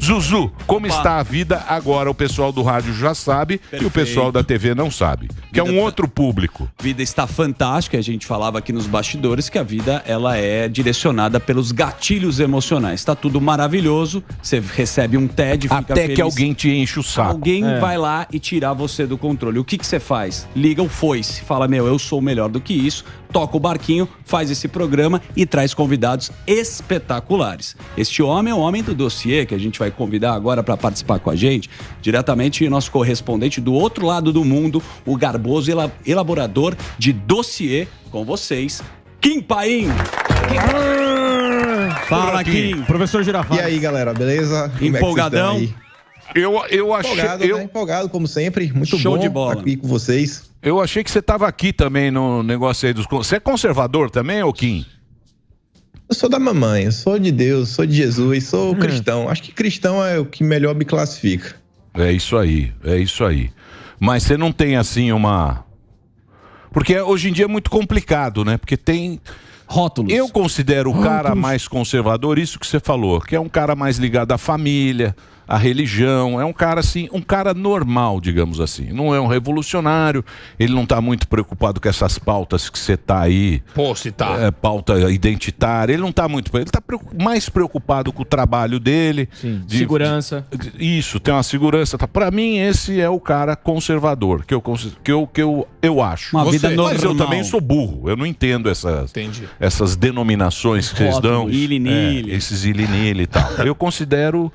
Zuzu, como está a vida agora? O pessoal do rádio já sabe. Perfeito. E o pessoal da TV não sabe. Que é um outro público. Vida está fantástica. A gente falava aqui nos bastidores que a vida ela é direcionada pelos gatilhos emocionais. Está tudo maravilhoso. Você recebe um TED, fica até feliz. Que alguém te enche o saco. Alguém vai lá e tirar você do controle. O que você faz? Liga o foice. Fala, eu sou melhor do que isso. Toca o barquinho, faz esse programa e traz convidados espetaculares. Este homem é o homem do dossiê, que a gente vai convidar agora para participar com a gente, diretamente nosso correspondente do outro lado do mundo, o garboso elaborador de dossiê, com vocês, Kim Paim. Fala, Kim. Professor Girafales. E aí, galera, beleza? Empolgadão? Como é que eu achei... Empolgado, empolgado, como sempre. Muito Show bom de bola. estar aqui com vocês. Eu achei que você estava aqui também no negócio aí dos... Você é conservador também, ô Kim? Eu sou da mamãe, eu sou de Deus, sou de Jesus, sou cristão. Acho que cristão é o que melhor me classifica. É isso aí, é isso aí. Mas você não tem assim uma... Porque hoje em dia é muito complicado, né? Porque tem... Rótulos. Eu considero o cara mais conservador, isso que você falou, que é um cara mais ligado à família, à religião, é um cara assim, um cara normal, digamos assim. Não é um revolucionário, ele não está muito preocupado com essas pautas que você está aí. Pô, se tá. Pauta identitária, ele não está muito... Ele está mais preocupado com o trabalho dele. Sim, segurança. Isso, tem uma segurança. Tá. Para mim, esse é o cara conservador, que eu acho. Uma vida normal. Mas eu também sou burro, eu não entendo essas denominações que vocês dão. Ili-nili. Esses ili-nili e tal. Eu considero...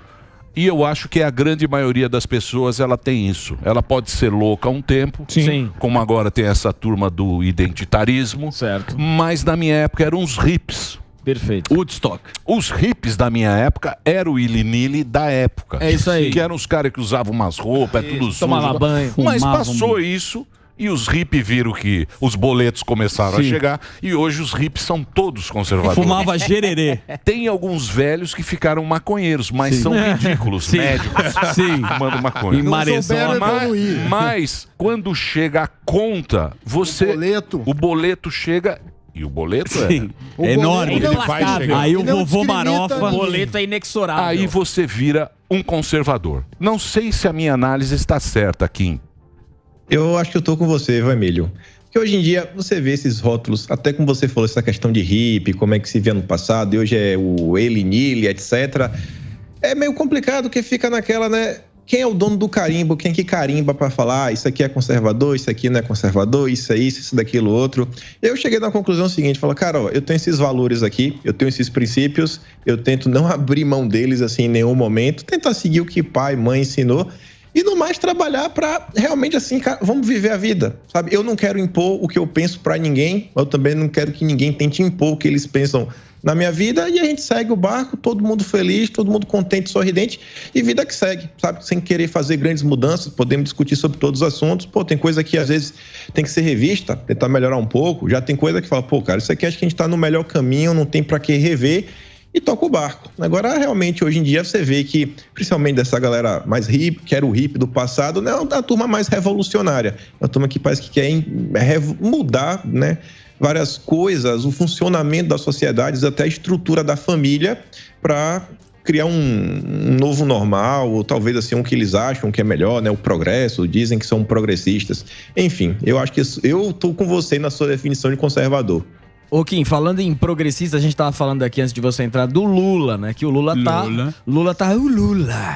E eu acho que a grande maioria das pessoas, ela tem isso. Ela pode ser louca há um tempo, Sim. Como agora tem essa turma do identitarismo. Certo. Mas na minha época eram os hippies. Perfeito. Woodstock. Os hippies da minha época eram o ili-nili da época. É isso aí. Que eram os caras que usavam umas roupas, tudo sujo. Tomava banho. Mas passou isso... E os hippies viram que os boletos começaram a chegar e hoje os hippies são todos conservadores. Fumava gererê. Tem alguns velhos que ficaram maconheiros, mas são ridículos, médicos. Sim. Fumando maconha. Em Marechal. Mas quando chega a conta, o boleto chega... E o boleto é enorme. Ele vai chegar. Aí o vovô Marofa... O boleto é inexorável. Aí você vira um conservador. Não sei se a minha análise está certa, Kim. Eu acho que eu tô com você, Emílio. Porque hoje em dia você vê esses rótulos, até como você falou, essa questão de hippie, como é que se via no passado, e hoje é o ele-nili, etc. É meio complicado, porque fica naquela, né? Quem é o dono do carimbo? Quem que carimba para falar, isso aqui é conservador, isso aqui não é conservador, isso é isso daquilo outro. Eu cheguei na conclusão seguinte, falo, cara, ó, eu tenho esses valores aqui, eu tenho esses princípios, eu tento não abrir mão deles assim em nenhum momento, tentar seguir o que pai, mãe ensinou, e no mais trabalhar para realmente assim, cara, vamos viver a vida, sabe? Eu não quero impor o que eu penso para ninguém, eu também não quero que ninguém tente impor o que eles pensam na minha vida, e a gente segue o barco, todo mundo feliz, todo mundo contente, sorridente, e vida que segue, sabe? Sem querer fazer grandes mudanças, podemos discutir sobre todos os assuntos, tem coisa que às vezes tem que ser revista, tentar melhorar um pouco, já tem coisa que fala, cara, isso aqui acho que a gente tá no melhor caminho, não tem para que rever, e toca o barco. Agora, realmente, hoje em dia, você vê que, principalmente dessa galera mais hippie, que era o hippie do passado, não é a turma mais revolucionária. É uma turma que parece que quer mudar, né, várias coisas, o funcionamento das sociedades, até a estrutura da família, para criar um novo normal, ou talvez assim, um que eles acham que é melhor, né, o progresso, dizem que são progressistas. Enfim, eu acho que eu tô com você na sua definição de conservador. Ô Kim, falando em progressista, a gente tava falando aqui antes de você entrar do Lula, né? Que o Lula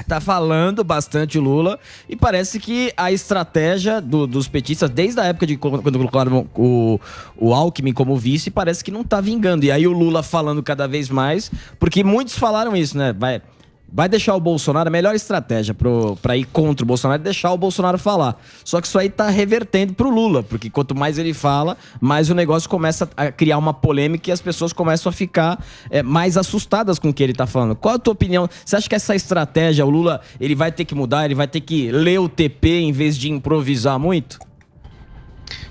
tá falando bastante o Lula, e parece que a estratégia dos petistas, desde a época de quando colocaram o Alckmin como vice, parece que não tá vingando. E aí o Lula falando cada vez mais, porque muitos falaram isso, né? Vai deixar o Bolsonaro, a melhor estratégia pra ir contra o Bolsonaro é deixar o Bolsonaro falar. Só que isso aí tá revertendo pro Lula, porque quanto mais ele fala, mais o negócio começa a criar uma polêmica e as pessoas começam a ficar mais assustadas com o que ele tá falando. Qual a tua opinião? Você acha que essa estratégia, o Lula, ele vai ter que mudar, ele vai ter que ler o TP em vez de improvisar muito?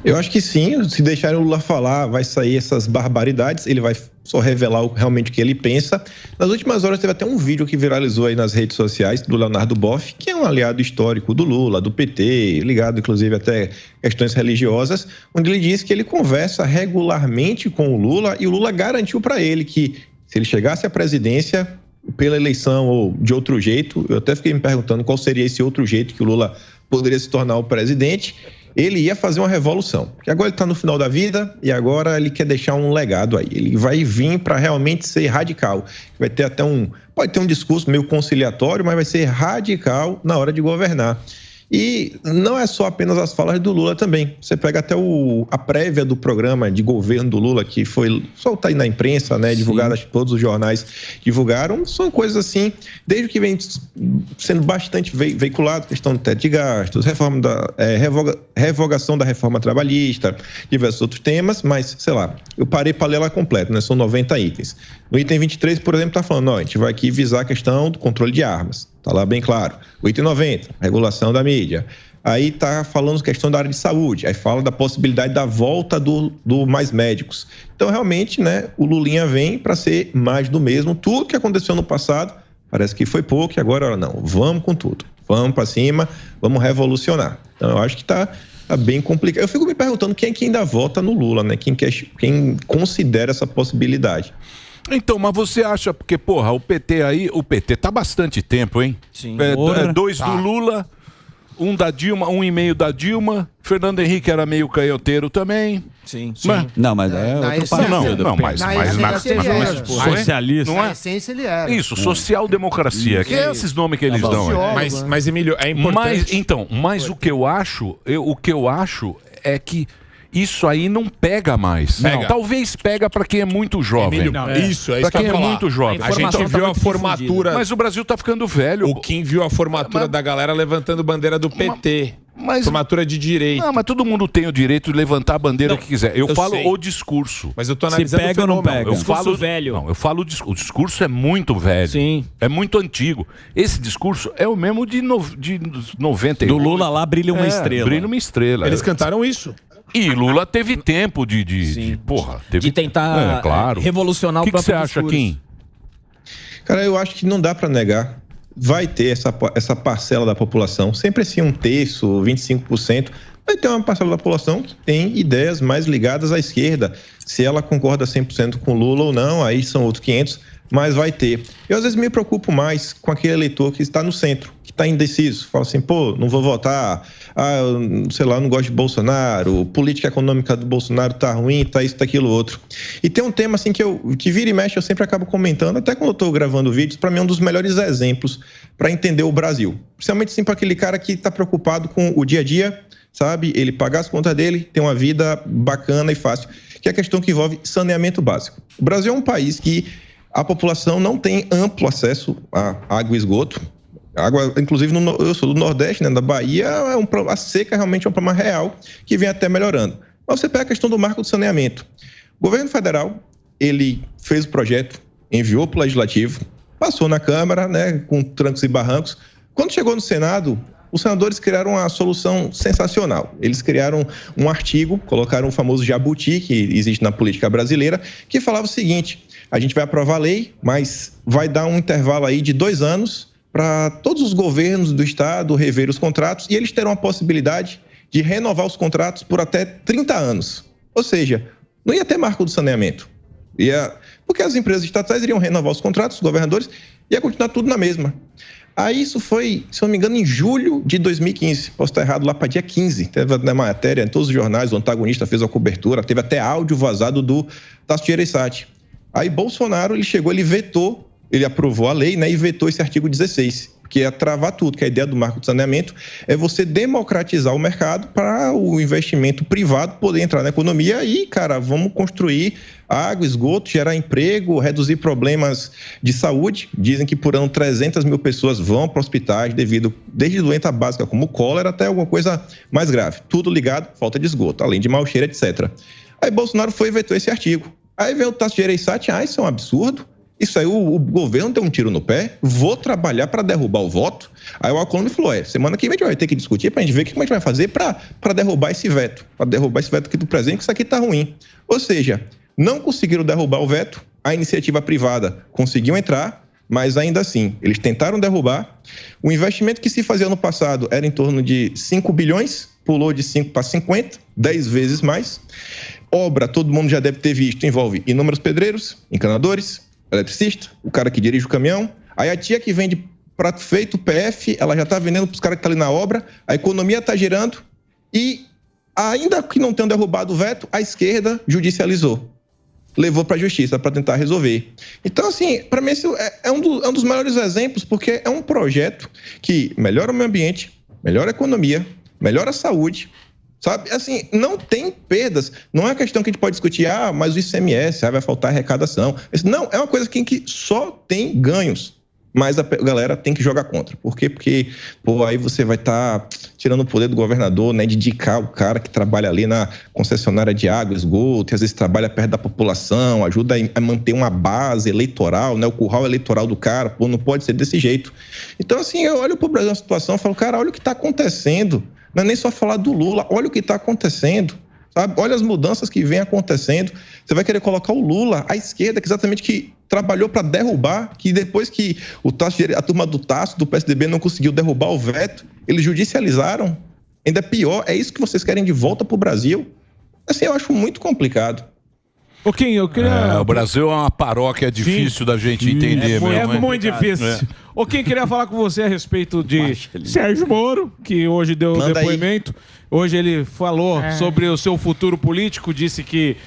Eu acho que sim, se deixarem o Lula falar, vai sair essas barbaridades, ele vai só revelar realmente o que ele pensa. Nas últimas horas teve até um vídeo que viralizou aí nas redes sociais do Leonardo Boff, que é um aliado histórico do Lula, do PT, ligado inclusive até questões religiosas, onde ele diz que ele conversa regularmente com o Lula e o Lula garantiu para ele que se ele chegasse à presidência, pela eleição ou de outro jeito, eu até fiquei me perguntando qual seria esse outro jeito que o Lula poderia se tornar o presidente, ele ia fazer uma revolução. Porque agora ele está no final da vida e agora ele quer deixar um legado aí. Ele vai vir para realmente ser radical. Vai ter até pode ter um discurso meio conciliatório, mas vai ser radical na hora de governar. E não é só apenas as falas do Lula também. Você pega até a prévia do programa de governo do Lula, que foi solta aí na imprensa, né? Divulgada, acho que todos os jornais divulgaram. São coisas assim, desde que vem sendo bastante veiculado, questão do teto de gastos, revogação da reforma trabalhista, diversos outros temas, mas, sei lá, eu parei para ler ela completa, né? São 90 itens. No item 23, por exemplo, está falando, a gente vai aqui visar a questão do controle de armas. Está lá bem claro. O item 90, regulação da mídia. Aí está falando questão da área de saúde. Aí fala da possibilidade da volta do Mais Médicos. Então, realmente, né, o Lulinha vem para ser mais do mesmo. Tudo que aconteceu no passado parece que foi pouco e agora não. Vamos com tudo. Vamos para cima, vamos revolucionar. Então, eu acho que está bem complicado. Eu fico me perguntando quem é que ainda vota no Lula, né? Quem considera essa possibilidade. Então, mas você acha, porque, porra, o PT tá há bastante tempo, hein? Sim. Dois do Lula, um da Dilma, 1,5 da Dilma, Fernando Henrique era meio canhoteiro também. Sim. Não, mas socialista. Na essência ele era. Isso, social-democracia, que é esses nomes que eles dão. Mas, Emílio, é importante... Mas o que eu acho é que isso aí não pega mais. Pega. Talvez pega para quem é muito jovem. Emílio, isso pra quem que eu ia falar. É muito jovem. A gente viu a formatura... Mas o Brasil tá ficando velho. O Kim viu a formatura da galera levantando bandeira do PT. Formatura de direito. Não, mas todo mundo tem o direito de levantar a bandeira que quiser. Eu falo o discurso. Mas eu tô analisando pega ou não pega? Eu falo velho. Não, eu falo o discurso é muito velho. Sim. É muito antigo. Esse discurso é o mesmo de 90. Do Lula lá brilha uma estrela. Brilha uma estrela. Eles cantaram isso. E Lula teve tempo de tentar claro. revolucionar o próprio discurso. O que você acha, Kim? Cara, eu acho que não dá para negar. Vai ter essa parcela da população, sempre assim 1/3, 25%, vai ter uma parcela da população que tem ideias mais ligadas à esquerda. Se ela concorda 100% com Lula ou não, aí são outros 500, mas vai ter. Eu às vezes me preocupo mais com aquele eleitor que está no centro, que está indeciso, fala assim, não vou votar, sei lá, não gosto de Bolsonaro, política econômica do Bolsonaro tá ruim, tá isso, tá aquilo, outro. E tem um tema assim que vira e mexe, eu sempre acabo comentando, até quando eu tô gravando vídeos, para mim é um dos melhores exemplos para entender o Brasil. Principalmente assim para aquele cara que tá preocupado com o dia a dia, sabe? Ele pagar as contas dele, ter uma vida bacana e fácil, que é a questão que envolve saneamento básico. O Brasil é um país que a população não tem amplo acesso a água e esgoto. Água, inclusive, eu sou do Nordeste, né, da Bahia, a seca realmente é um problema real que vem até melhorando. Mas você pega a questão do marco do saneamento. O governo federal, ele fez o projeto, enviou para o Legislativo, passou na Câmara, né, com trancos e barrancos. Quando chegou no Senado, os senadores criaram uma solução sensacional. Eles criaram um artigo, colocaram o famoso jabuti, que existe na política brasileira, que falava o seguinte: a gente vai aprovar a lei, mas vai dar um intervalo aí de 2 anos para todos os governos do estado rever os contratos e eles terão a possibilidade de renovar os contratos por até 30 anos. Ou seja, não ia ter marco do saneamento. Porque as empresas estatais iriam renovar os contratos, os governadores, ia continuar tudo na mesma. Aí isso foi, se não me engano, em julho de 2015. Posso estar errado, lá para dia 15. Teve na matéria, em todos os jornais, o antagonista fez a cobertura, teve até áudio vazado do Tasso Gereissati. Aí Bolsonaro, ele vetou, ele aprovou a lei, né, e vetou esse artigo 16, que é travar tudo, que a ideia do marco de saneamento é você democratizar o mercado para o investimento privado poder entrar na economia e, cara, vamos construir água, esgoto, gerar emprego, reduzir problemas de saúde. Dizem que por ano 300 mil pessoas vão para hospitais desde doença básica como cólera até alguma coisa mais grave. Tudo ligado à falta de esgoto, além de mau cheiro, etc. Aí Bolsonaro foi e vetou esse artigo. Aí veio o Tasso Gereissati, isso é um absurdo. Isso aí, o governo deu um tiro no pé, vou trabalhar para derrubar o voto. Aí o Alcolumbre falou, semana que vem a gente vai ter que discutir para a gente ver o que a gente vai fazer para derrubar esse veto. Para derrubar esse veto aqui do presente, que isso aqui está ruim. Ou seja, não conseguiram derrubar o veto, a iniciativa privada conseguiu entrar, mas ainda assim, eles tentaram derrubar. O investimento que se fazia no passado era em torno de 5 bilhões, pulou de 5 para 50, 10 vezes mais. Obra, todo mundo já deve ter visto, envolve inúmeros pedreiros, encanadores, eletricista, o cara que dirige o caminhão, Aí a tia que vende prato feito, PF, ela já está vendendo para os caras que estão ali na obra, a economia está girando e, ainda que não tenham derrubado o veto, a esquerda judicializou. Levou para a justiça para tentar resolver. Então, assim, para mim esse é um dos maiores exemplos, porque é um projeto que melhora o meio ambiente, melhora a economia, melhora a saúde, sabe? Assim, não tem perdas. Não é uma questão que a gente pode discutir, mas o ICMS, vai faltar arrecadação. Não, é uma coisa que só tem ganhos. Mas a galera tem que jogar contra. Por quê? Porque, aí você vai estar tirando o poder do governador, né, de indicar o cara que trabalha ali na concessionária de água, esgoto, e às vezes trabalha perto da população, ajuda a manter uma base eleitoral, né, o curral eleitoral do cara, não pode ser desse jeito. Então, assim, eu olho pro Brasil na situação e falo, cara, olha o que está acontecendo. Não é nem só falar do Lula, olha o que está acontecendo. Sabe? Olha as mudanças que vêm acontecendo. Você vai querer colocar o Lula, a esquerda, que exatamente que trabalhou para derrubar, que depois que a turma do Tasso, do PSDB, não conseguiu derrubar o veto, eles judicializaram. Ainda pior, é isso que vocês querem de volta para o Brasil? Assim, eu acho muito complicado. Eu queria... o Brasil é uma paróquia difícil da gente entender mesmo. É muito difícil. Queria falar com você a respeito de Sérgio Moro, que hoje deu depoimento. Hoje ele falou sobre o seu futuro político, disse que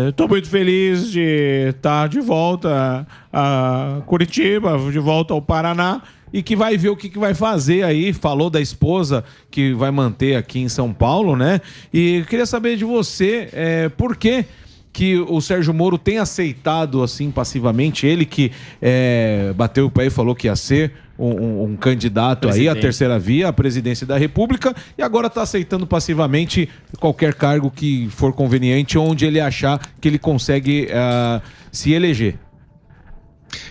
estou muito feliz de estar de volta a Curitiba, de volta ao Paraná, e que vai ver o que vai fazer aí. Falou da esposa que vai manter aqui em São Paulo, né? E eu queria saber de você por que o Sérgio Moro tem aceitado assim passivamente, ele que bateu o pé e falou que ia ser um candidato aí à terceira via, à presidência da República, e agora está aceitando passivamente qualquer cargo que for conveniente, onde ele achar que ele consegue se eleger.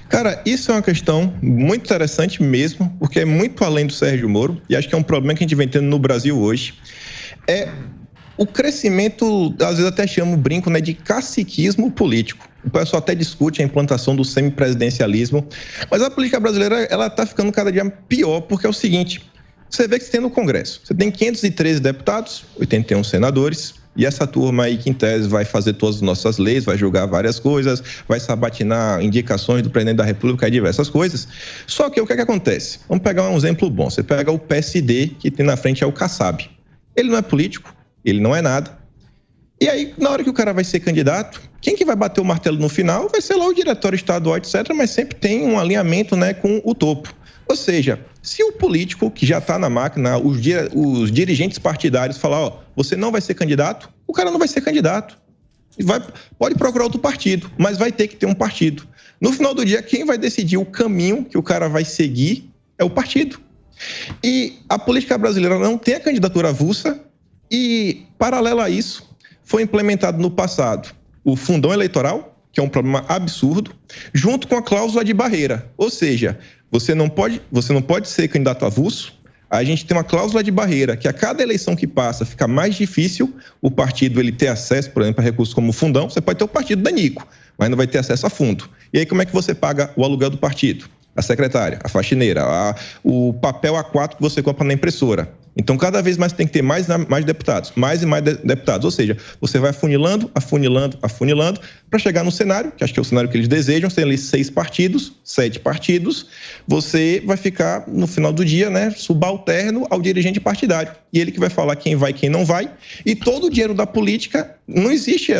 Cara, isso é uma questão muito interessante mesmo, porque é muito além do Sérgio Moro, e acho que é um problema que a gente vem tendo no Brasil hoje. O crescimento, às vezes até chamo, brinco, né, de caciquismo político. O pessoal até discute a implantação do semipresidencialismo, mas a política brasileira, ela está ficando cada dia pior, porque é o seguinte, você vê que você tem no Congresso, você tem 513 deputados, 81 senadores, e essa turma aí que em tese vai fazer todas as nossas leis, vai julgar várias coisas, vai sabatinar indicações do presidente da República e diversas coisas. Só que o que acontece? Vamos pegar um exemplo bom, você pega o PSD, que tem na frente o Kassab. Ele não é político, ele não é nada. E aí, na hora que o cara vai ser candidato, quem que vai bater o martelo no final vai ser lá o diretório estadual, etc., mas sempre tem um alinhamento, né, com o topo. Ou seja, se o político que já está na máquina, os dirigentes partidários falar, você não vai ser candidato, o cara não vai ser candidato. Pode procurar outro partido, mas vai ter que ter um partido. No final do dia, quem vai decidir o caminho que o cara vai seguir é o partido. E a política brasileira não tem a candidatura avulsa, e, paralelo a isso, foi implementado no passado o fundão eleitoral, que é um problema absurdo, junto com a cláusula de barreira. Ou seja, você não pode ser candidato avulso. A gente tem uma cláusula de barreira, que a cada eleição que passa fica mais difícil o partido ele ter acesso, por exemplo, a recursos como o fundão. Você pode ter o partido danico, mas não vai ter acesso a fundo. E aí como é que você paga o aluguel do partido? A secretária, a faxineira, o papel A4 que você compra na impressora. Então, cada vez mais tem que ter mais deputados, mais e mais deputados. Ou seja, você vai afunilando, para chegar no cenário, que acho que é o cenário que eles desejam, tem ali 6 partidos, 7 partidos, você vai ficar, no final do dia, né, subalterno ao dirigente partidário. E ele que vai falar quem vai e quem não vai. E todo o dinheiro da política, não existe,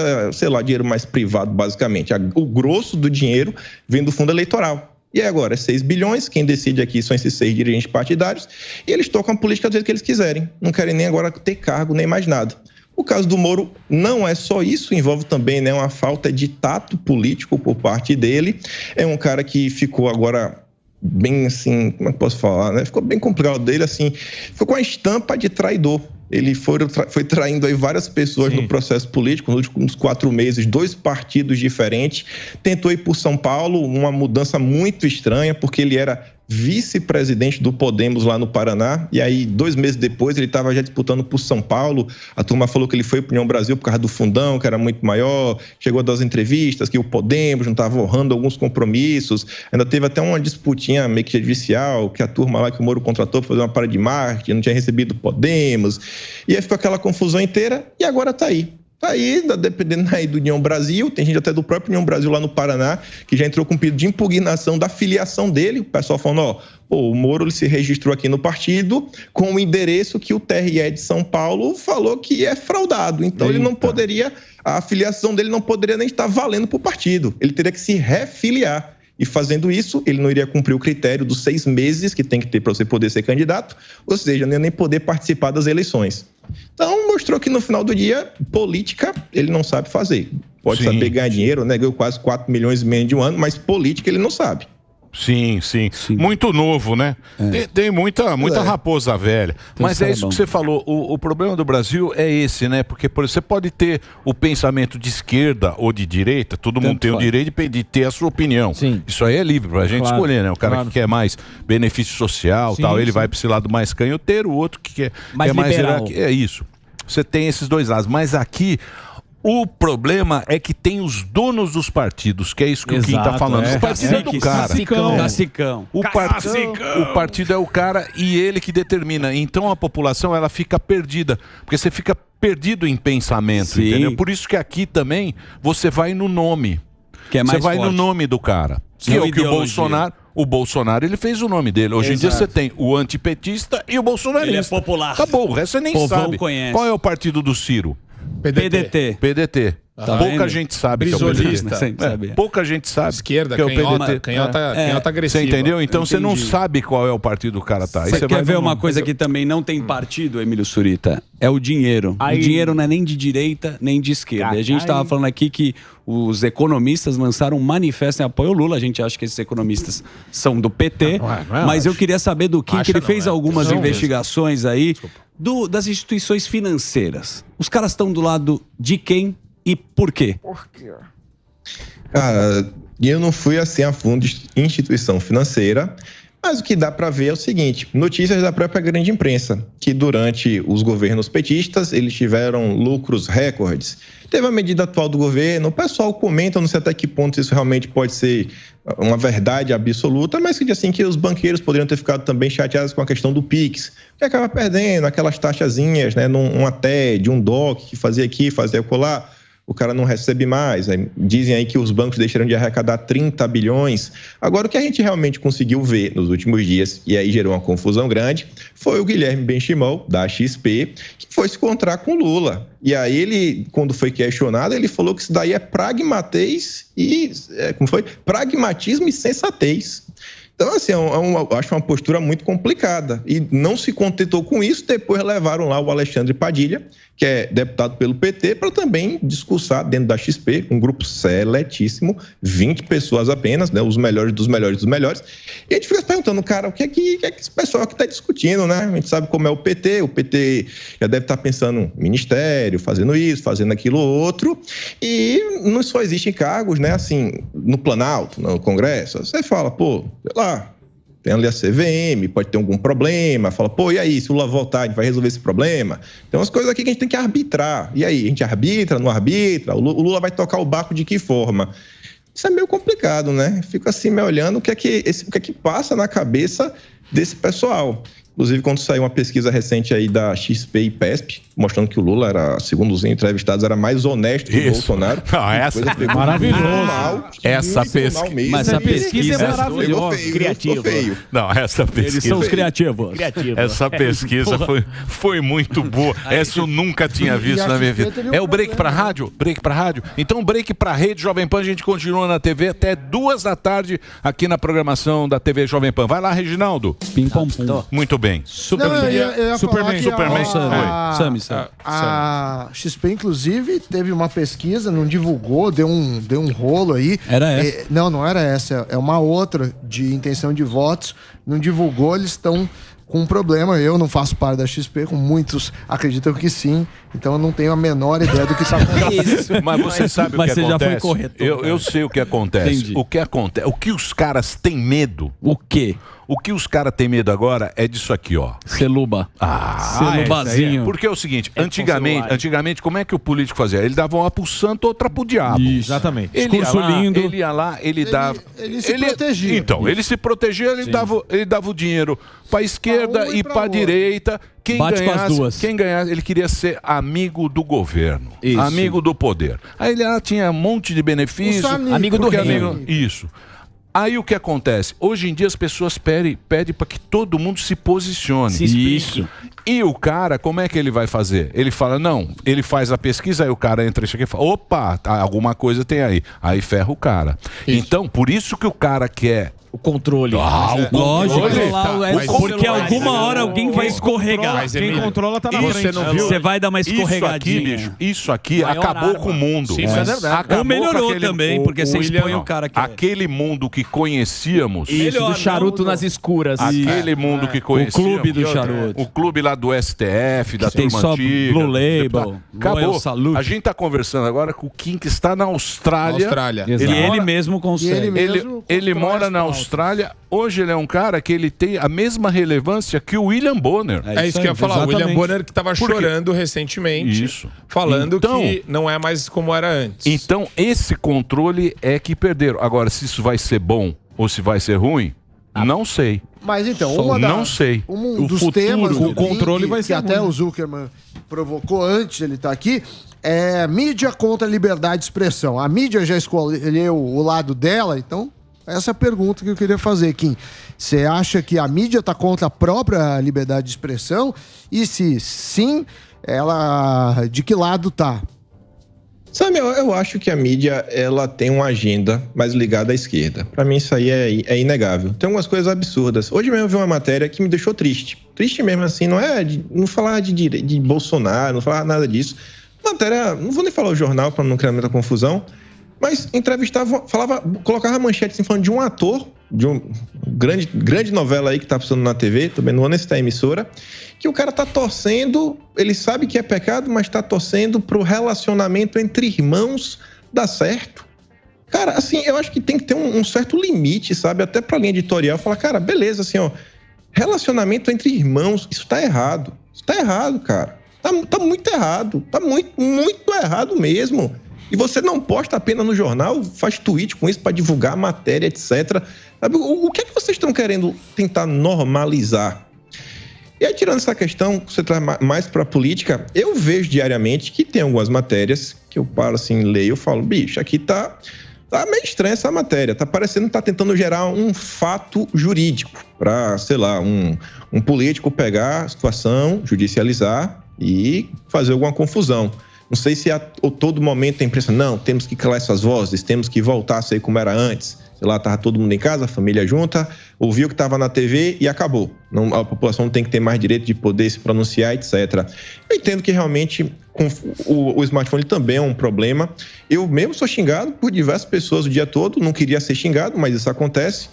dinheiro mais privado, basicamente. O grosso do dinheiro vem do fundo eleitoral. E agora, 6 bilhões, quem decide aqui são esses 6 dirigentes partidários, e eles tocam a política do jeito que eles quiserem. Não querem nem agora ter cargo, nem mais nada. O caso do Moro não é só isso, envolve também, né, uma falta de tato político por parte dele. É um cara que ficou agora bem assim, como é que posso falar, né? Ficou bem complicado dele, assim, ficou com a estampa de traidor. Ele foi traindo aí várias pessoas no processo político, nos últimos 4 meses, 2 partidos diferentes. Tentou ir por São Paulo, uma mudança muito estranha, porque ele era vice-presidente do Podemos lá no Paraná, e aí 2 meses depois ele estava já disputando por São Paulo. A turma falou que ele foi para União Brasil por causa do fundão, que era muito maior, chegou a dar as entrevistas que o Podemos não estava honrando alguns compromissos, ainda teve até uma disputinha meio que judicial, que a turma lá que o Moro contratou para fazer uma parada de marketing, não tinha recebido o Podemos, e aí ficou aquela confusão inteira, e agora está aí. Tá aí, dependendo aí do União Brasil, tem gente até do próprio União Brasil lá no Paraná, que já entrou com pedido de impugnação da filiação dele, o pessoal falando, o Moro ele se registrou aqui no partido com o endereço que o TRE de São Paulo falou que é fraudado, então ele não poderia, a filiação dele não poderia nem estar valendo para o partido, ele teria que se refiliar. E fazendo isso, ele não iria cumprir o critério dos 6 meses que tem que ter para você poder ser candidato, ou seja, nem poder participar das eleições. Então, mostrou que no final do dia, política, ele não sabe fazer. Pode saber ganhar dinheiro, né? Ganhou quase 4 milhões e meio de um ano, mas política ele não sabe. Sim. Muito novo, né? Tem muita raposa velha. Mas é isso que você falou. O problema do Brasil é esse, né? Porque, por exemplo, você pode ter o pensamento de esquerda ou de direita, todo mundo tem o direito de ter a sua opinião. Sim. Isso aí é livre pra gente escolher, né? O cara que quer mais benefício social, tal, ele vai pra esse lado mais canhoteiro, o outro que quer mais é isso. Você tem esses dois lados. Mas aqui... O problema é que tem os donos dos partidos, que é isso que o Kim tá falando. O partido é do cara. Cacicão. O partido é o cara e ele que determina. Então a população ela fica perdida, porque você fica perdido em pensamento, entendeu? Por isso que aqui também você vai no nome. Você vai no nome do cara. Que é o que o Bolsonaro, ele fez o nome dele. Hoje em dia você tem o antipetista e o bolsonarista. Ele é popular. Acabou, o resto você nem sabe. Conhece. Qual é o partido do Ciro? PDT. Pouca gente sabe que é o PDT. Pouca gente sabe esquerda, que é o PDT. Canhota agressiva. Você entendeu? Então você não sabe qual é o partido que o cara tá. Você quer ver uma coisa que também não tem partido, Emílio Surita? É o dinheiro. O dinheiro não é nem de direita, nem de esquerda. E a gente estava falando aqui que os economistas lançaram um manifesto em apoio ao Lula. A gente acha que esses economistas são do PT. Mas eu queria saber do Kim, que ele fez algumas investigações aí das instituições financeiras. Os caras estão do lado de quem e por quê? Cara, eu não fui assim a fundo de instituição financeira, mas o que dá para ver é o seguinte, notícias da própria grande imprensa, que durante os governos petistas, eles tiveram lucros recordes. Teve a medida atual do governo, o pessoal comenta, não sei até que ponto isso realmente pode ser uma verdade absoluta, mas que assim que os banqueiros poderiam ter ficado também chateados com a questão do PIX, que acaba perdendo aquelas taxazinhas, né, num TED, um DOC, que fazia aqui, fazia acolá, o cara não recebe mais. Dizem aí que os bancos deixaram de arrecadar 30 bilhões. Agora, o que a gente realmente conseguiu ver nos últimos dias, e aí gerou uma confusão grande, foi o Guilherme Benchimol, da XP, que foi se encontrar com Lula. E aí ele, quando foi questionado, ele falou que isso daí é pragmatismo e sensatez. Então, assim, eu acho uma postura muito complicada. E não se contentou com isso, depois levaram lá o Alexandre Padilha, que é deputado pelo PT, para também discursar dentro da XP, um grupo seletíssimo, 20 pessoas apenas, né, os melhores dos melhores dos melhores. E a gente fica se perguntando, cara, o que é que esse pessoal aqui está discutindo, né? A gente sabe como é o PT já deve estar pensando no ministério, fazendo isso, fazendo aquilo outro, e não só existem cargos, né, assim, no Planalto, no Congresso, você fala, sei lá, tem ali a CVM, pode ter algum problema, fala, e aí, se o Lula voltar, a gente vai resolver esse problema? Tem umas coisas aqui que a gente tem que arbitrar. E aí, a gente arbitra, não arbitra? O Lula vai tocar o barco de que forma? Isso é meio complicado, né? Fico assim me olhando o que é que passa na cabeça desse pessoal. Inclusive, quando saiu uma pesquisa recente aí da XP e PESP, mostrando que o Lula era, segundo os entrevistados, era mais honesto que o Bolsonaro. Essa é maravilhoso. Essa pesquisa é maravilhosa. Criativo. Não, essa pesquisa... Eles são os criativos. Essa pesquisa foi muito boa. Essa eu nunca tinha visto na minha vida. É o break pra rádio? Break pra rádio? Então, break pra rede Jovem Pan. A gente continua na TV até 2 da tarde aqui na programação da TV Jovem Pan. Vai lá, Reginaldo. Pim, pom, pum. Muito bem. Superman. A XP, inclusive, teve uma pesquisa, não divulgou, deu um rolo aí. Era essa? Não era essa. É uma outra de intenção de votos. Não divulgou, eles estão com um problema. Eu não faço parte da XP, com muitos acreditam que sim. Então eu não tenho a menor ideia do que está acontecendo. Mas você sabe o que acontece? Já foi corretor. Eu sei o que acontece. Entendi. O que acontece? O que os caras têm medo? O quê? O que os caras têm medo agora é disso aqui, ó. Celuba. Celubazinho. Porque é o seguinte, antigamente, como é que o político fazia? Ele dava uma pro santo, outra pro diabo. Isso. Exatamente. Discurso lindo. Ele ia lá, ele dava... Ele se protegia. Então, ele se protegia, ele dava o dinheiro pra esquerda esquerda e pra direita. Quem Bate com as ganhasse, duas. quem ganhasse, ele queria ser amigo do governo, Isso. amigo do poder. Aí ele tinha um monte de benefícios. Amigo do reino. Isso. Aí o que acontece? Hoje em dia as pessoas pedem para que todo mundo se posicione. Se explique. E o cara, como é que ele vai fazer? Ele fala, não, ele faz a pesquisa, aí o cara entra e fala, opa, alguma coisa tem aí. Aí ferra o cara. Então, por isso que o cara quer o controle. Lógico. Porque Mas alguma hora alguém vai escorregar. Mas, Quem Emílio, controla tá na você frente. não viu? Você vai dar uma escorregadinha. Isso aqui Maior acabou arma. com o mundo. Sim, isso é verdade. Acabou Ou melhorou com aquele- também, porque você William, expõe não. o cara que Aquele mundo que conhecíamos. Isso, Melhor, do charuto não, nas escuras. Aquele mundo que conhecíamos. clube do charuto. O clube lá do STF, da tem turma só antiga. Blue Label, Acabou. Royal Salute. A gente tá conversando agora com o Kim, que está na Austrália. Austrália. E Ele ele mora- mesmo consegue. Ele mora na Austrália. Hoje ele é um cara que ele tem a mesma relevância que o William Bonner. É isso que eu ia falar. O William exatamente. Bonner que tava Por quê? chorando recentemente. Isso. Falando Então- que não é mais como era antes. Então, esse controle é que perderam. Agora, se isso vai ser bom ou se vai ser ruim, não sei. Mas então, Não sei. Um O dos futuro, temas do o controle Kim, vai que ser até ruim. o Zuckerman provocou antes de ele estar aqui, é mídia contra a liberdade de expressão. A mídia já escolheu o lado dela, então essa é a pergunta que eu queria fazer, Kim. Você acha que a mídia está contra a própria liberdade de expressão? E se sim, ela de que lado tá? Sabe, eu acho que a mídia, ela tem uma agenda mais ligada à esquerda. Pra mim isso aí é inegável. Tem algumas coisas absurdas. Hoje mesmo eu vi uma matéria que me deixou triste. Triste mesmo assim, não falar de Bolsonaro, não falar nada disso. Matéria, não vou nem falar o jornal pra não criar muita confusão, mas entrevistava, colocava manchetes assim, falando de um ator, de um grande novela aí que tá passando na TV, também não vou nem citar a emissora, que o cara tá torcendo, ele sabe que é pecado, mas tá torcendo pro relacionamento entre irmãos dar certo. Cara, assim, eu acho que tem que ter um certo limite, sabe? Até pra linha editorial, falar, cara, beleza, assim, ó, relacionamento entre irmãos, isso tá errado. Isso tá errado, cara. Tá muito errado. Tá muito errado mesmo. E você não posta apenas no jornal, faz tweet com isso para divulgar a matéria, etc. Sabe, o que é que vocês estão querendo tentar normalizar? E aí, tirando essa questão, você traz mais para a política, eu vejo diariamente que tem algumas matérias que eu paro assim, leio, eu falo, bicho, aqui tá meio estranha essa matéria, tá parecendo que tá tentando gerar um fato jurídico para, sei lá, um político pegar a situação, judicializar e fazer alguma confusão. Não sei se a todo momento tem impressão, não, temos que calar essas vozes, temos que voltar a ser como era antes. Sei lá, estava todo mundo em casa, a família junta, ouviu que estava na TV e acabou. Não, a população tem que ter mais direito de poder se pronunciar, etc. Eu entendo que realmente o smartphone também é um problema. Eu mesmo sou xingado por diversas pessoas o dia todo, não queria ser xingado, mas isso acontece.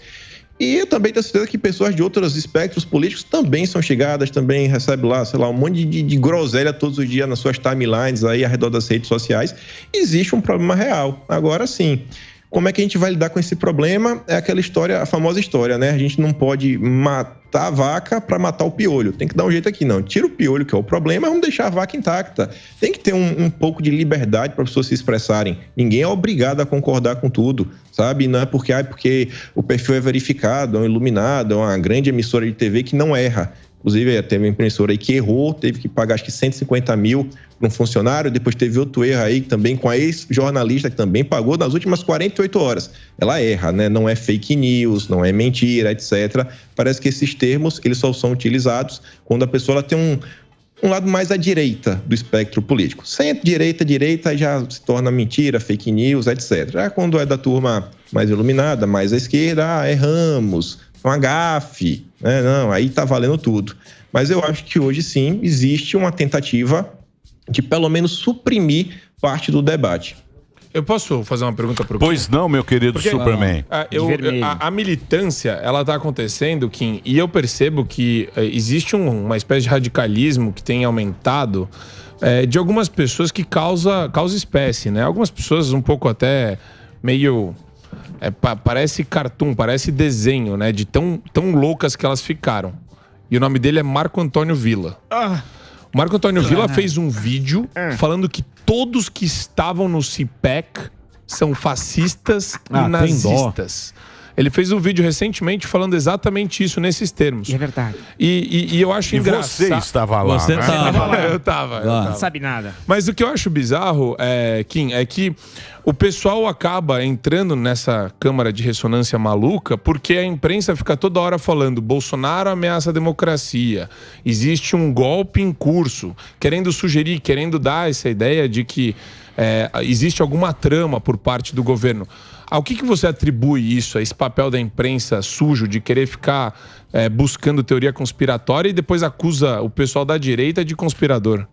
E eu também tenho certeza que pessoas de outros espectros políticos também são xingadas, também recebem lá, sei lá, um monte de groselha todos os dias nas suas timelines aí ao redor das redes sociais. Existe um problema real. Agora sim, como é que a gente vai lidar com esse problema? É aquela história, a famosa história, né? A gente não pode matar a vaca para matar o piolho. Tem que dar um jeito aqui, não. Tira o piolho, que é o problema, vamos deixar a vaca intacta. Tem que ter um pouco de liberdade para as pessoas se expressarem. Ninguém é obrigado a concordar com tudo, sabe? Não é porque o perfil é verificado, é um iluminado, é uma grande emissora de TV que não erra. Inclusive, teve uma emissora aí que errou, teve que pagar acho que 150 mil para um funcionário, depois teve outro erro aí também com a ex-jornalista que também pagou nas últimas 48 horas. Ela erra, né? Não é fake news, não é mentira, etc. Parece que esses termos, eles só são utilizados quando a pessoa ela tem um lado mais à direita do espectro político. Centro-direita já se torna mentira, fake news, etc. Já quando é da turma mais iluminada, mais à esquerda, erramos, uma gafe, né? Não, aí tá valendo tudo. Mas eu acho que hoje sim existe uma tentativa de pelo menos suprimir parte do debate. Eu posso fazer uma pergunta para o Kim? Pois não, meu querido Superman. A militância, ela tá acontecendo, Kim, e eu percebo que existe uma espécie de radicalismo que tem aumentado de algumas pessoas que causa espécie, né? Algumas pessoas um pouco até meio... parece cartoon, parece desenho, né? De tão loucas que elas ficaram. E o nome dele é Marco Antônio Villa. O Marco Antônio Villa fez um vídeo falando que todos que estavam no CPEC são fascistas e nazistas. Ele fez um vídeo recentemente falando exatamente isso, nesses termos. É verdade. E eu acho engraçado. Você estava lá, Você né? estava lá. Eu tava. Não sabe nada. Mas o que eu acho bizarro, Kim, é que o pessoal acaba entrando nessa câmara de ressonância maluca porque a imprensa fica toda hora falando Bolsonaro ameaça a democracia, existe um golpe em curso, querendo sugerir, querendo dar essa ideia de que existe alguma trama por parte do governo. Ao que você atribui isso, a esse papel da imprensa sujo de querer ficar buscando teoria conspiratória e depois acusa o pessoal da direita de conspirador?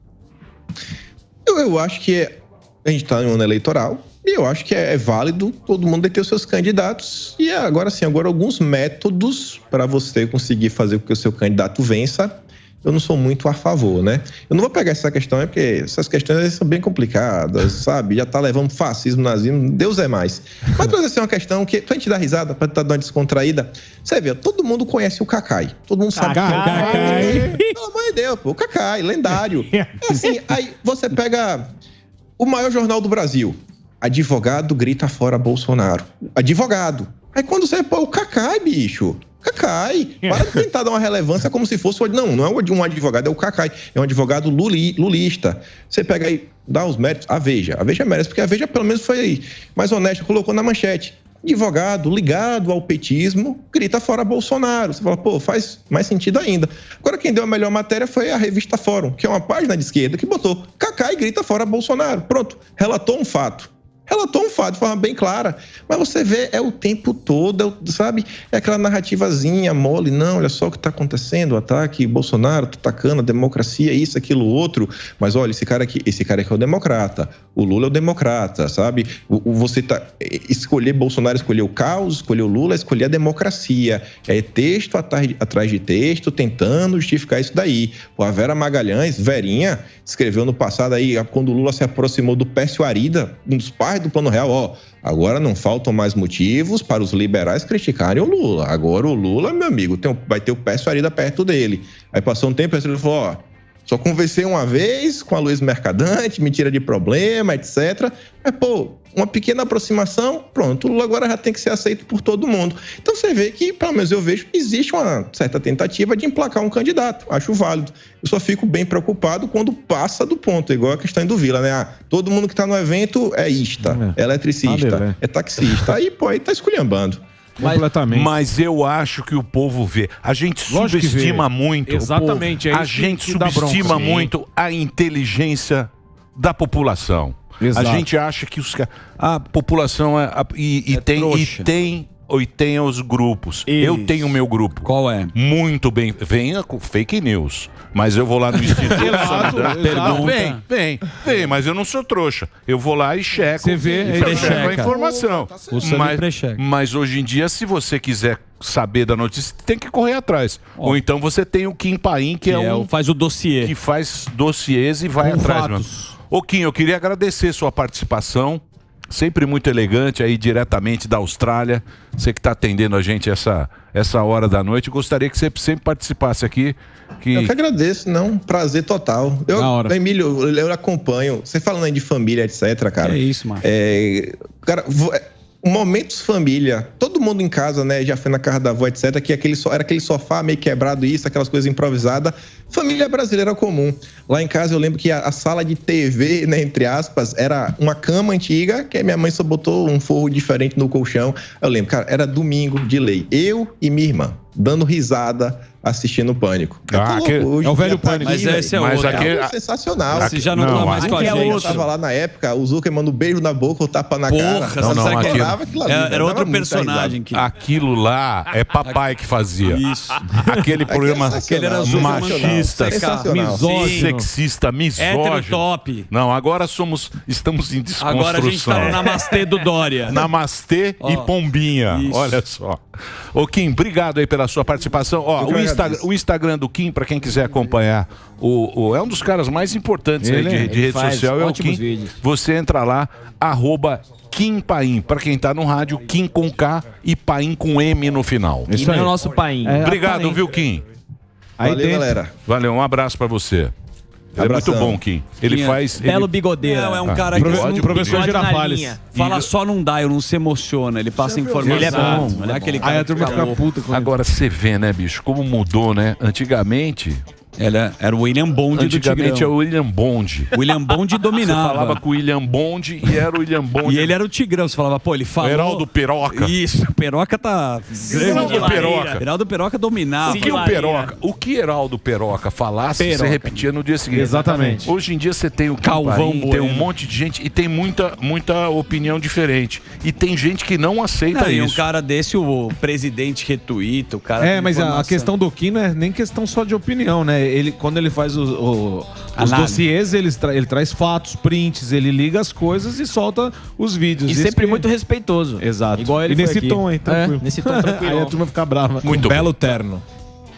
Eu acho que a gente está em um ano eleitoral e eu acho que é válido todo mundo ter os seus candidatos. E agora sim, alguns métodos para você conseguir fazer com que o seu candidato vença, eu não sou muito a favor, né? Eu não vou pegar essa questão, porque essas questões são bem complicadas, sabe? Já tá levando fascismo, nazismo, Deus é mais. Mas pra você é uma questão que, pra gente dar risada, pra dar uma descontraída, você vê, todo mundo conhece o Cacai. Todo mundo sabe. Cacai. Pelo amor de Deus, pô, o Cacai, lendário. Assim, aí você pega o maior jornal do Brasil. Advogado grita fora Bolsonaro. Advogado. Aí quando você pô, o Cacai, bicho. Cacai. Para de tentar dar uma relevância como se fosse... Não é um advogado, é o Cacai. É um advogado lulista. Você pega aí, dá os méritos. A Veja merece, porque a Veja pelo menos foi mais honesta, colocou na manchete. Advogado ligado ao petismo grita fora Bolsonaro. Você fala, pô, faz mais sentido ainda. Agora, quem deu a melhor matéria foi a revista Fórum, que é uma página de esquerda que botou Cacai grita fora Bolsonaro. Pronto, relatou um fato de forma bem clara, mas você vê, é o tempo todo, sabe? É aquela narrativazinha mole, não, olha só o que está acontecendo, o ataque, Bolsonaro, tá atacando a democracia, isso, aquilo, outro, mas olha, esse cara aqui é o democrata, o Lula é o democrata, sabe? Você escolher Bolsonaro, escolher o caos, escolher o Lula, escolher a democracia, é texto atrás de texto, tentando justificar isso daí. A Vera Magalhães, Verinha, escreveu no passado aí, quando o Lula se aproximou do Pércio Arida, um dos pais do Plano Real, agora não faltam mais motivos para os liberais criticarem o Lula. Agora o Lula, meu amigo, vai ter o Pércio Arida perto dele. Aí passou um tempo, ele falou, só conversei uma vez com a Luiz Mercadante, me tira de problema, etc. Mas, uma pequena aproximação, pronto, o Lula agora já tem que ser aceito por todo mundo. Então você vê que, pelo menos eu vejo, existe uma certa tentativa de emplacar um candidato. Acho válido. Eu só fico bem preocupado quando passa do ponto, igual a questão do Vila, né? Todo mundo que está no evento é eletricista, é taxista. Aí tá esculhambando. Completamente. Mas eu acho que o povo vê. A gente subestima muito. Exatamente. A gente subestima muito a inteligência da população. Exato. A gente acha que a população tem os grupos. Isso. Eu tenho o meu grupo. Qual é? Muito bem. Venha com fake news. Mas eu vou lá no Instituto. Vem, mas eu não sou trouxa. Eu vou lá e checo. Você vê, checo a informação. Mas hoje em dia, se você quiser saber da notícia, tem que correr atrás. Ou então você tem o Kim Paim, que faz o dossiê. Que faz dossiês e vai atrás, mano. Ô Kim, eu queria agradecer sua participação, sempre muito elegante aí diretamente da Austrália, você que está atendendo a gente essa hora da noite, gostaria que você sempre participasse aqui. Eu que agradeço, prazer total. Emílio, eu acompanho, você falando aí de família, etc, cara. É isso, mano. Cara, momentos família, todo mundo em casa, né, já foi na casa da avó, etc, que era aquele sofá meio quebrado, aquelas coisas improvisadas. Família brasileira comum. Lá em casa eu lembro que a sala de TV, né, entre aspas, era uma cama antiga, que a minha mãe só botou um forro diferente no colchão. Eu lembro, cara, era domingo de lei. Eu e minha irmã, dando risada, assistindo Pânico. É o velho Pânico. Mas esse é outro. É sensacional. Você já não tá mais com a gente. Eu tava lá na época, o Zuckerman no beijo na boca, o tapa na cara. Era outro personagem. Aquilo lá é papai que fazia. Isso. Aquele programa machista, misógino, sexista, misógino. Hétero top. Não, agora estamos em desconstrução. Agora a gente tá no Namastê do Dória. Namastê e Pombinha. Isso. Olha só. Ô Kim, obrigado aí pela sua participação. O Instagram do Kim, para quem quiser acompanhar, é um dos caras mais importantes aí de rede social, é o Kim. Vídeos. Você entra lá, @Kim Paim. Para quem tá no rádio, Kim com K e Paim com M no final. Isso é o nosso Paim. Obrigado, viu, Kim? Valeu, galera. Valeu, um abraço para você. Ele é muito bom, Kim. Ele faz... Belo bigodeiro. Não, é um cara que... Professor Girafales. Fala só não dá, eu não se emociona. Ele passa informação. Ele é bom. Não é aquele cara Aí a turma fica puta com ele. Agora, você vê, né, bicho, como mudou, né? Antigamente... Era o William Bond do Tigrão. Antigamente é o William Bond. O William Bond dominava. Você falava com o William Bond e era o William Bond. E ele era o Tigrão. Você falava, pô, ele falou... Heraldo Peroca. Isso, o Peroca tá... Heraldo Peroca. Heraldo Peroca dominava. O que Heraldo Peroca falasse, você repetia no dia seguinte. Exatamente. Hoje em dia você tem o Calvão Camparim, tem um monte de gente e tem muita opinião diferente. E tem gente que não aceita Não, e um isso. cara desse, o presidente retuita, o cara... Mas a questão do Kim não é nem questão só de opinião, né? Quando ele faz os dossiês, ele traz fatos, prints, ele liga as coisas e solta os vídeos. E Isso sempre que- muito respeitoso. Exato. Igual ele E nesse foi aqui. tom, hein? Tranquilo. Nesse tom tranquilo. Aí a turma fica brava. Muito Belo terno.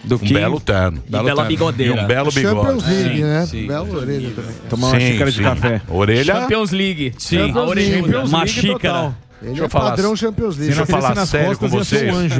Do Kim. belo terno. E bela bigodeira. E um belo bigode. Champions League, né? sim. Bela orelha também. Tomar uma xícara de café. Orelha. Champions League. Sim. A orelhuda. Champions Uma League xícara. total. Ele Deixa eu é falar- padrão Champions League. Deixa eu falar nas sério costas, com ia ser vocês. um anjo.